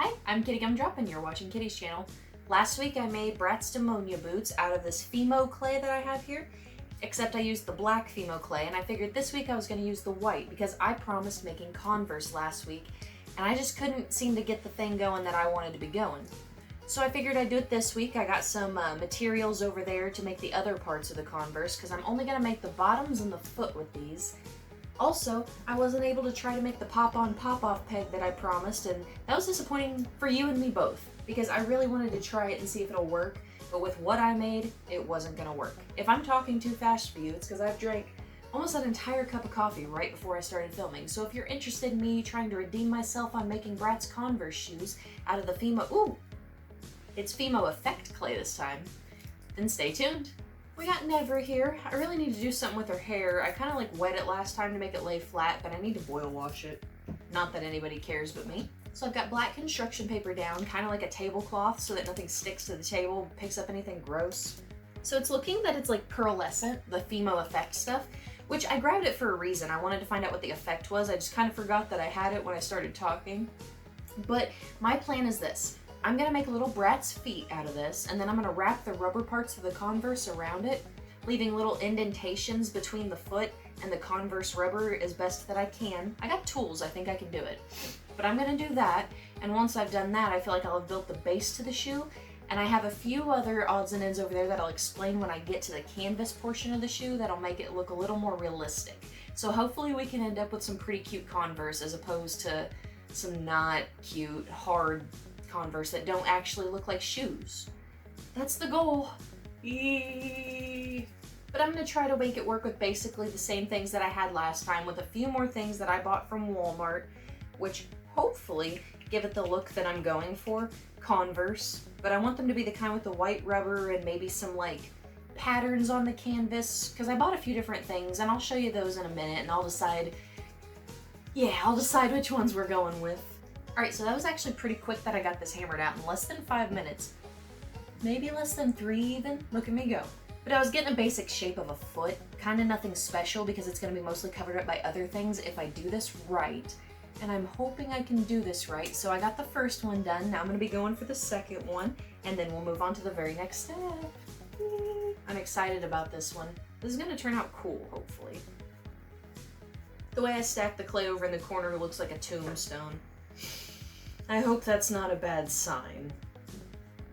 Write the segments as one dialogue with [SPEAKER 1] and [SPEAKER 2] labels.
[SPEAKER 1] Hi, I'm Kitty Gumdrop and you're watching Kitty's channel. Last week I made Bratz Demonia boots out of this Fimo clay that I have here, except I used the black Fimo clay, and I figured this week I was going to use the white because I promised making Converse last week and I just couldn't seem to get the thing going that I wanted to be going. So I figured I'd do it this week. I got some materials over there to make the other parts of the Converse because I'm only going to make the bottoms and the foot with these. Also, I wasn't able to try to make the pop-on pop-off peg that I promised, and that was disappointing for you and me both, because I really wanted to try it and see if it'll work, but with what I made, it wasn't gonna work. If I'm talking too fast for you, it's because I've drank almost an entire cup of coffee right before I started filming, so if you're interested in me trying to redeem myself on making Bratz Converse shoes out of the Fimo, it's Fimo Effect clay this time, then stay tuned. We got Never here. I really need to do something with her hair. I kind of like wet it last time to make it lay flat, but I need to boil wash it. Not that anybody cares but me. So I've got black construction paper down, kind of like a tablecloth so that nothing sticks to the table, picks up anything gross. So it's looking that it's like pearlescent, the Fimo Effect stuff, which I grabbed it for a reason. I wanted to find out what the effect was. I just kind of forgot that I had it when I started talking. But my plan is this. I'm gonna make little Bratz feet out of this, and then I'm gonna wrap the rubber parts of the Converse around it, leaving little indentations between the foot and the Converse rubber as best that I can. I got tools, I think I can do it. But I'm gonna do that, and once I've done that, I feel like I'll have built the base to the shoe, and I have a few other odds and ends over there that I'll explain when I get to the canvas portion of the shoe that'll make it look a little more realistic. So hopefully we can end up with some pretty cute Converse as opposed to some not cute, hard Converse that don't actually look like shoes. That's the goal. But I'm gonna try to make it work with basically the same things that I had last time, with a few more things that I bought from Walmart, which hopefully give it the look that I'm going for, Converse. But I want them to be the kind with the white rubber and maybe some like patterns on the canvas, because I bought a few different things and I'll show you those in a minute and I'll decide which ones we're going with. Alright, so that was actually pretty quick that I got this hammered out in less than 5 minutes. Maybe less than 3 even. Look at me go. But I was getting a basic shape of a foot. Kind of nothing special because it's going to be mostly covered up by other things if I do this right. And I'm hoping I can do this right. So I got the first one done. Now I'm going to be going for the second one. And then we'll move on to the very next step. I'm excited about this one. This is going to turn out cool, hopefully. The way I stacked the clay over in the corner looks like a tombstone. I hope that's not a bad sign.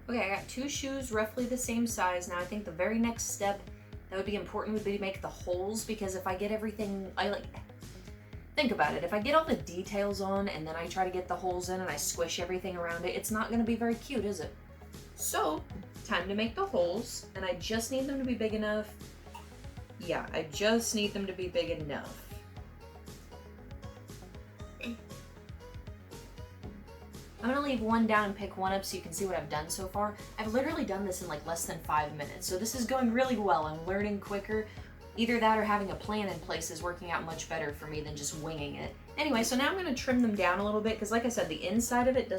[SPEAKER 1] Okay, I got 2 shoes roughly the same size. Now I think the very next step that would be important would be to make the holes, because if I get everything, think about it, if I get all the details on and then I try to get the holes in and I squish everything around it, it's not gonna be very cute, is it? So, time to make the holes, and I just need them to be big enough. Yeah, I just need them to be big enough. I'm gonna leave one down and pick one up so you can see what I've done so far. I've literally done this in like less than 5 minutes, so this is going really well. I'm learning quicker. Either that or having a plan in place is working out much better for me than just winging it. Anyway, so now I'm gonna trim them down a little bit because like I said, the inside of it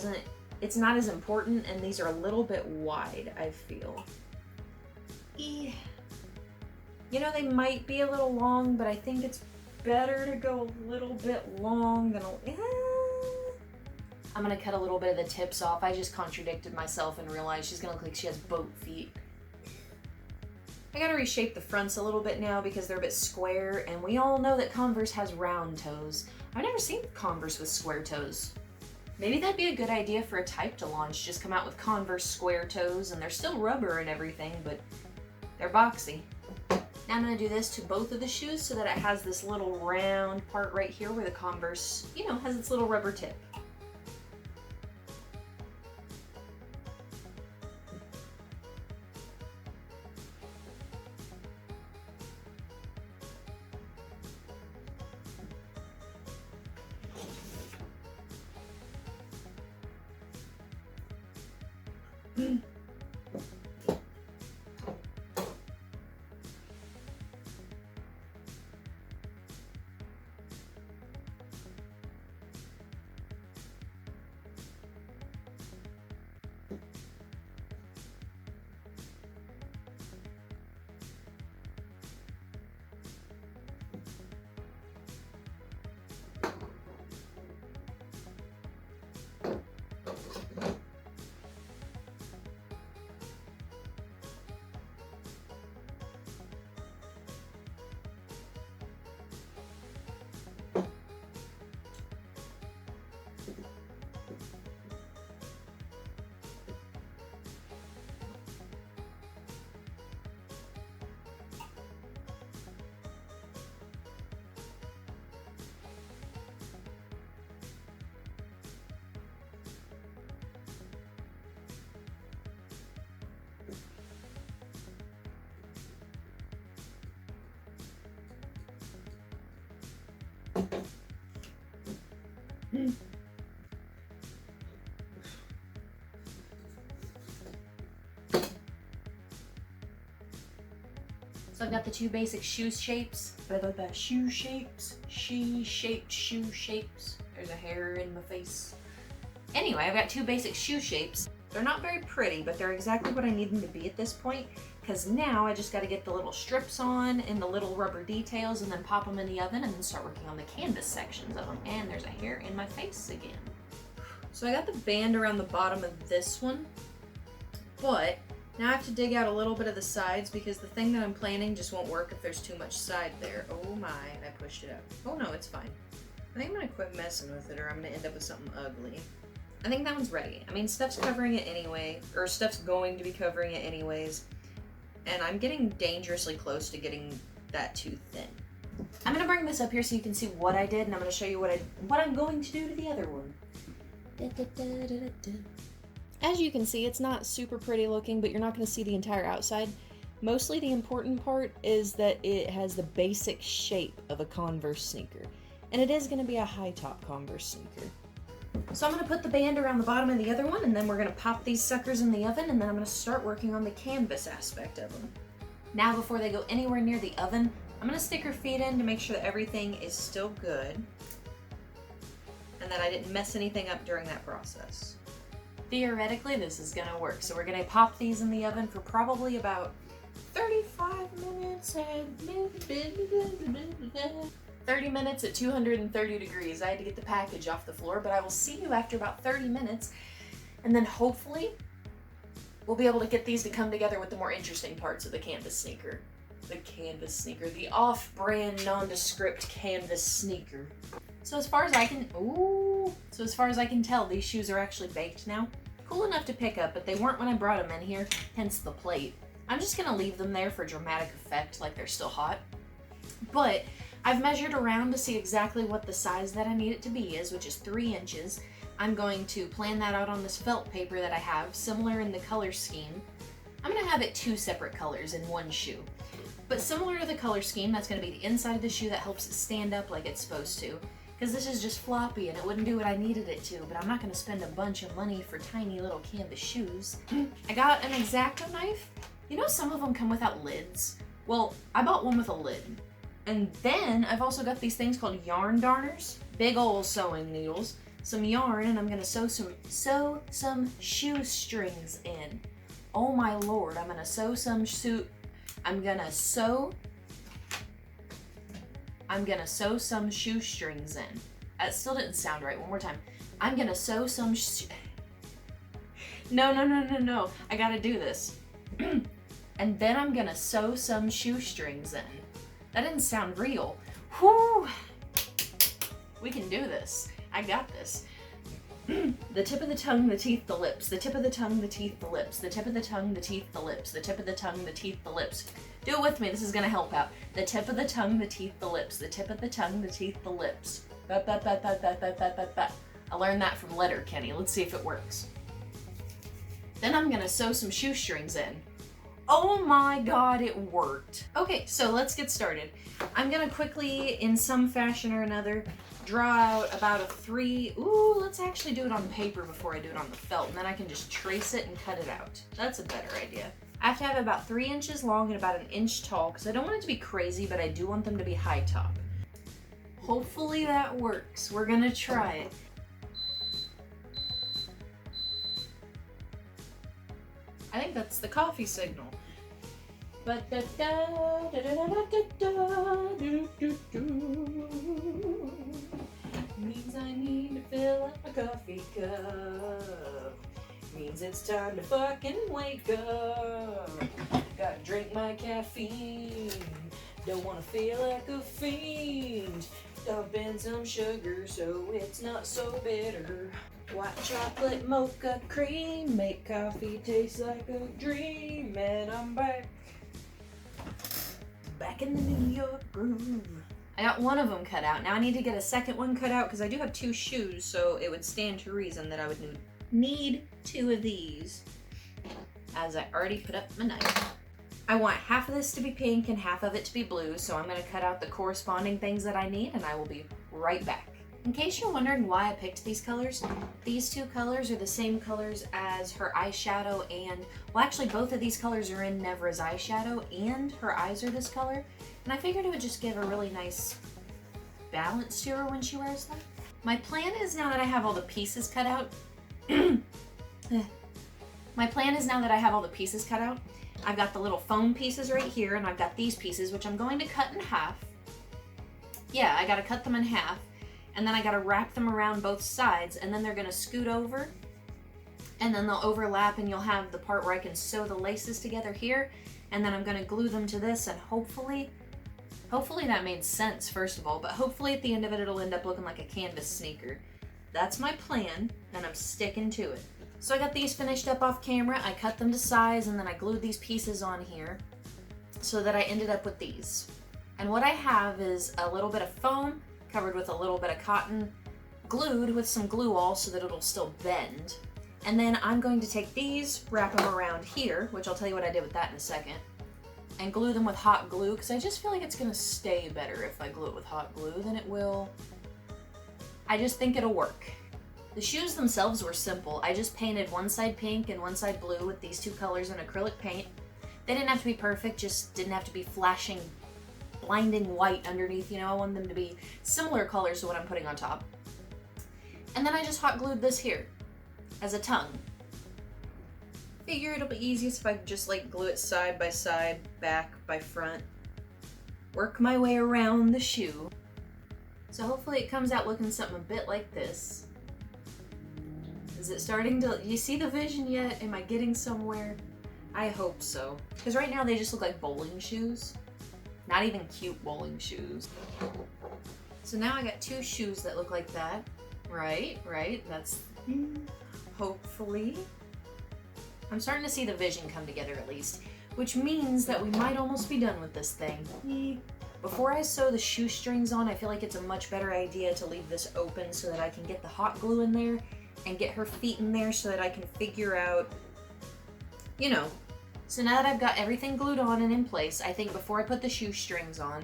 [SPEAKER 1] it's not as important, and these are a little bit wide, I feel. You know, they might be a little long, but I think it's better to go a little bit long than I'm gonna cut a little bit of the tips off. I just contradicted myself and realized she's gonna look like she has boat feet. I gotta reshape the fronts a little bit now because they're a bit square, and we all know that Converse has round toes. I've never seen Converse with square toes. Maybe that'd be a good idea for a type to launch, just come out with Converse square toes, and they're still rubber and everything, but they're boxy. Now I'm gonna do this to both of the shoes so that it has this little round part right here where the Converse, has its little rubber tip. So I've got the two basic shoe shapes. She-shaped shoe shapes. There's a hair in my face. Anyway, I've got two basic shoe shapes. They're not very pretty, but they're exactly what I need them to be at this point, because now I just got to get the little strips on and the little rubber details and then pop them in the oven and then start working on the canvas sections of them. And there's a hair in my face again. So I got the band around the bottom of this one, but now I have to dig out a little bit of the sides because the thing that I'm planning just won't work if there's too much side there. Oh my, I pushed it out. Oh no, it's fine. I think I'm gonna quit messing with it or I'm gonna end up with something ugly. I think that one's ready. I mean, stuff's covering it anyway, or stuff's going to be covering it anyways, and I'm getting dangerously close to getting that too thin. I'm gonna bring this up here so you can see what I did, and I'm gonna show you what I'm going to do to the other one. As you can see, it's not super pretty looking, but you're not gonna see the entire outside. Mostly the important part is that it has the basic shape of a Converse sneaker, and it is gonna be a high top Converse sneaker. So I'm going to put the band around the bottom of the other one, and then we're going to pop these suckers in the oven, and then I'm going to start working on the canvas aspect of them. Now, before they go anywhere near the oven, I'm going to stick her feet in to make sure that everything is still good, and that I didn't mess anything up during that process. Theoretically, this is going to work. So we're going to pop these in the oven for probably about 35 minutes and 30 minutes at 230 degrees. I had to get the package off the floor, but I will see you after about 30 minutes, and then hopefully we'll be able to get these to come together with the more interesting parts of the canvas sneaker. The canvas sneaker, the off-brand, nondescript canvas sneaker. So as far as I can tell, these shoes are actually baked now. Cool enough to pick up, but they weren't when I brought them in here, hence the plate. I'm just gonna leave them there for dramatic effect, like they're still hot. But I've measured around to see exactly what the size that I need it to be is, which is 3 inches. I'm going to plan that out on this felt paper that I have, similar in the color scheme. I'm going to have it 2 separate colors in one shoe. But similar to the color scheme, that's going to be the inside of the shoe that helps it stand up like it's supposed to. Because this is just floppy and it wouldn't do what I needed it to, but I'm not going to spend a bunch of money for tiny little canvas shoes. I got an X-Acto knife. You know some of them come without lids? Well, I bought one with a lid. And then I've also got these things called yarn darners, big old sewing needles, some yarn, and I'm gonna sew some shoestrings in. Oh my lord, I'm gonna sew some shoestrings in. That still didn't sound right. One more time. I'm gonna sew some No. I gotta do this. And then I'm gonna sew some shoestrings in. That didn't sound real. Whew! We can do this. I got this. The tip of the tongue, the teeth, the lips. The tip of the tongue, the teeth, the lips. The tip of the tongue, the teeth, the lips. The tip of the tongue, the teeth, the lips. Do it with me. This is gonna help out. The tip of the tongue, the teeth, the lips. The tip of the tongue, the teeth, the lips. I learned that from Letterkenny. Let's see if it works. Then I'm gonna sew some shoestrings in. Oh my god, it worked. Okay, so let's get started. I'm gonna quickly, in some fashion or another, draw out about a 3... Ooh, let's actually do it on paper before I do it on the felt, and then I can just trace it and cut it out. That's a better idea. I have to have it about 3 inches long and about 1 inch tall, because I don't want it to be crazy, but I do want them to be high top. Hopefully that works. We're gonna try it. I think that's the coffee signal. Means I need to fill up my coffee cup. Means it's time to fucking wake up. Gotta drink my caffeine. Don't wanna feel like a fiend. Dump in some sugar so it's not so bitter. White chocolate mocha cream, make coffee taste like a dream. And I'm back in the New York groove. I got one of them cut out. Now I need to get a second one cut out because I do have 2 shoes, so it would stand to reason that I would need 2 of these. As I already put up my knife. I want half of this to be pink and half of it to be blue, so I'm going to cut out the corresponding things that I need, and I will be right back. In case you're wondering why I picked these colors, these two colors are the same colors as her eyeshadow and, well actually both of these colors are in Nevra's eyeshadow and her eyes are this color. And I figured it would just give a really nice balance to her when she wears them. My plan is now that I have all the pieces cut out, I've got the little foam pieces right here and I've got these pieces which I'm going to cut in half. Yeah, I gotta cut them in half. And then I gotta wrap them around both sides and then they're gonna scoot over and then they'll overlap and you'll have the part where I can sew the laces together here and then I'm gonna glue them to this and hopefully that made sense first of all, but hopefully at the end of it it'll end up looking like a canvas sneaker. That's my plan and I'm sticking to it. So I got these finished up off camera, I cut them to size and then I glued these pieces on here so that I ended up with these. And what I have is a little bit of foam covered with a little bit of cotton, glued with some glue all so that it'll still bend. And then I'm going to take these, wrap them around here, which I'll tell you what I did with that in a second, and glue them with hot glue, because I just feel like it's gonna stay better if I glue it with hot glue than it will. I just think it'll work. The shoes themselves were simple. I just painted one side pink and one side blue with these two colors in acrylic paint. They didn't have to be perfect, just didn't have to be flashing blinding white underneath, you know, I want them to be similar colors to what I'm putting on top. And then I just hot glued this here as a tongue. Figure it'll be easiest if I just like glue it side by side, back by front. Work my way around the shoe. So hopefully it comes out looking something a bit like this. Is it starting to, you see the vision yet? Am I getting somewhere? I hope so. Because right now they just look like bowling shoes. Not even cute bowling shoes. So now I got two shoes that look like that. Right, that's hopefully. I'm starting to see the vision come together at least, which means that we might almost be done with this thing. Before I sew the shoestrings on, I feel like it's a much better idea to leave this open so that I can get the hot glue in there and get her feet in there so that I can figure out, you know. So now that I've got everything glued on and in place, I think before I put the shoestrings on,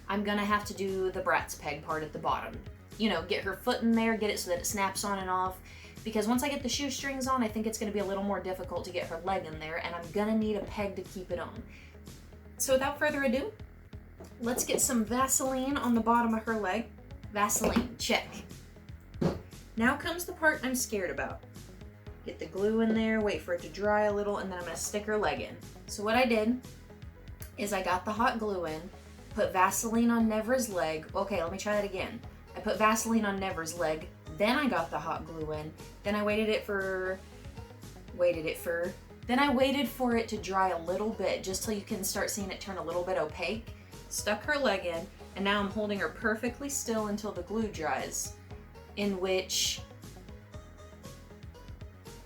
[SPEAKER 1] I'm gonna have to do the Bratz peg part at the bottom. You know, get her foot in there, get it so that it snaps on and off. Because once I get the shoestrings on, I think it's gonna be a little more difficult to get her leg in there, and I'm gonna need a peg to keep it on. So without further ado, let's get some Vaseline on the bottom of her leg. Vaseline, check. Now comes the part I'm scared about. Get the glue in there, wait for it to dry a little, and then I'm gonna stick her leg in. So what I did is I got the hot glue in, put Vaseline on Nevra's leg. Okay, let me try that again. I put Vaseline on Nevra's leg, then I got the hot glue in, then I waited for it to dry a little bit, just till you can start seeing it turn a little bit opaque. Stuck her leg in, and now I'm holding her perfectly still until the glue dries, in which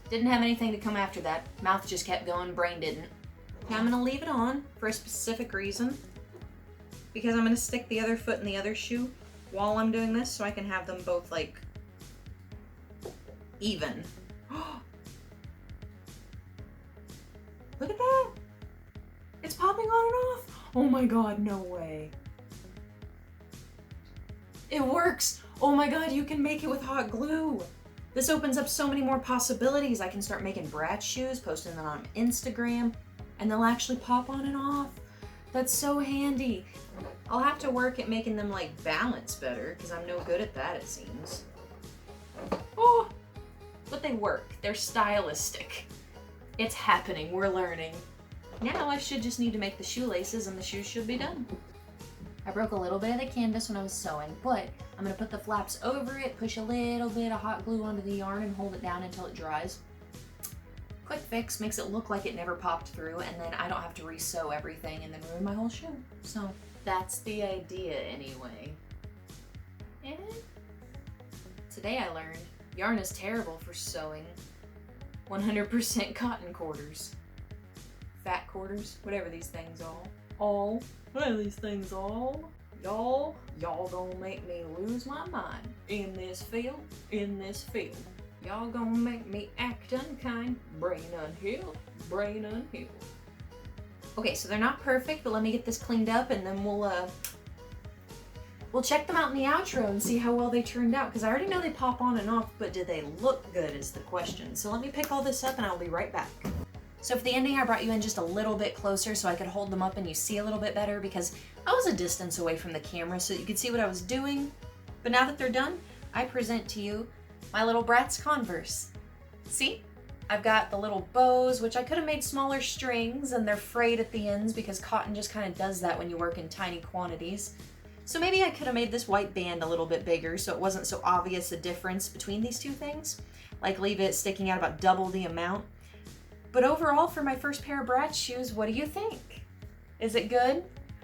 [SPEAKER 1] didn't have anything to come after that. Mouth just kept going, brain didn't. Now I'm gonna leave it on for a specific reason, because I'm gonna stick the other foot in the other shoe while I'm doing this so I can have them both like even. Look at that! It's popping on and off! Oh my god, no way. It works! Oh my god, you can make it with hot glue! This opens up so many more possibilities. I can start making Bratz shoes, posting them on Instagram, and they'll actually pop on and off. That's so handy. I'll have to work at making them like balance better, because I'm no good at that, it seems. Oh, but they work. They're stylistic. It's happening, we're learning. Now I should just need to make the shoelaces and the shoes should be done. I broke a little bit of the canvas when I was sewing, but I'm going to put the flaps over it, push a little bit of hot glue onto the yarn and hold it down until it dries. Quick fix, makes it look like it never popped through, and then I don't have to re-sew everything and then ruin my whole shoe. So that's the idea anyway. And today I learned yarn is terrible for sewing 100% cotton quarters. Fat quarters, whatever these things are. What are these things all? Y'all gonna make me lose my mind in this field. Y'all gonna make me act unkind, brain unhealed. Okay, so they're not perfect, but let me get this cleaned up and then we'll We'll check them out in the outro and see how well they turned out, because I already know they pop on and off, but do they look good is the question. So let me pick all this up and I'll be right back. So for the ending, I brought you in just a little bit closer so I could hold them up and you see a little bit better, because I was a distance away from the camera so that you could see what I was doing. But now that they're done, I present to you my little Bratz Converse. See? I've got the little bows, which I could have made smaller strings, and they're frayed at the ends because cotton just kind of does that when you work in tiny quantities. So maybe I could have made this white band a little bit bigger so it wasn't so obvious a difference between these two things. Like leave it sticking out about double the amount. But overall, for my first pair of Bratz shoes, what do you think? Is it good?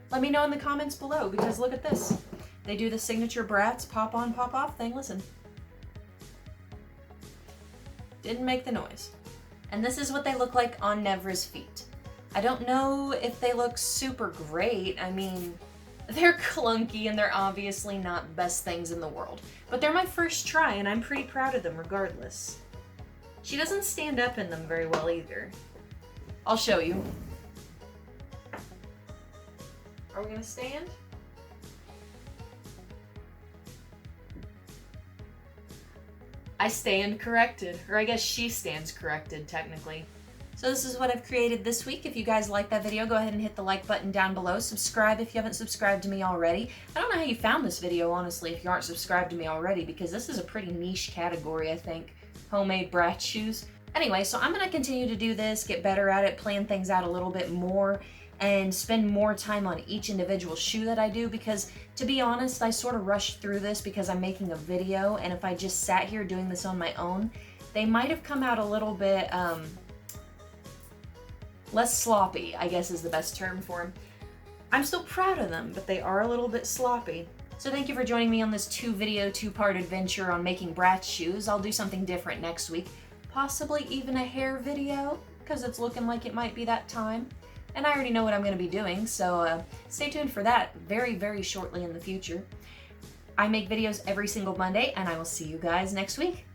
[SPEAKER 1] Let me know in the comments below, because look at this. They do the signature Bratz pop on, pop off thing. Listen. Didn't make the noise. And this is what they look like on Nevra's feet. I don't know if they look super great. I mean, they're clunky and they're obviously not best things in the world. But they're my first try and I'm pretty proud of them regardless. She doesn't stand up in them very well either. I'll show you. Are we gonna stand? I stand corrected, or I guess she stands corrected technically. So this is what I've created this week. If you guys like that video, go ahead and hit the like button down below. Subscribe if you haven't subscribed to me already. I don't know how you found this video, honestly, if you aren't subscribed to me already, because this is a pretty niche category, I think. Homemade Bratz shoes. Anyway, so I'm gonna continue to do this, get better at it, plan things out a little bit more, and spend more time on each individual shoe that I do, because to be honest, I sort of rushed through this because I'm making a video, and if I just sat here doing this on my own, they might have come out a little bit less sloppy, I guess is the best term for them. I'm still proud of them, but they are a little bit sloppy. So thank you for joining me on this two-part adventure on making Bratz shoes. I'll do something different next week, possibly even a hair video, because it's looking like it might be that time. And I already know what I'm going to be doing, so stay tuned for that very, very shortly in the future. I make videos every single Monday, and I will see you guys next week.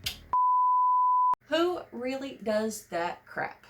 [SPEAKER 1] Who really does that crap?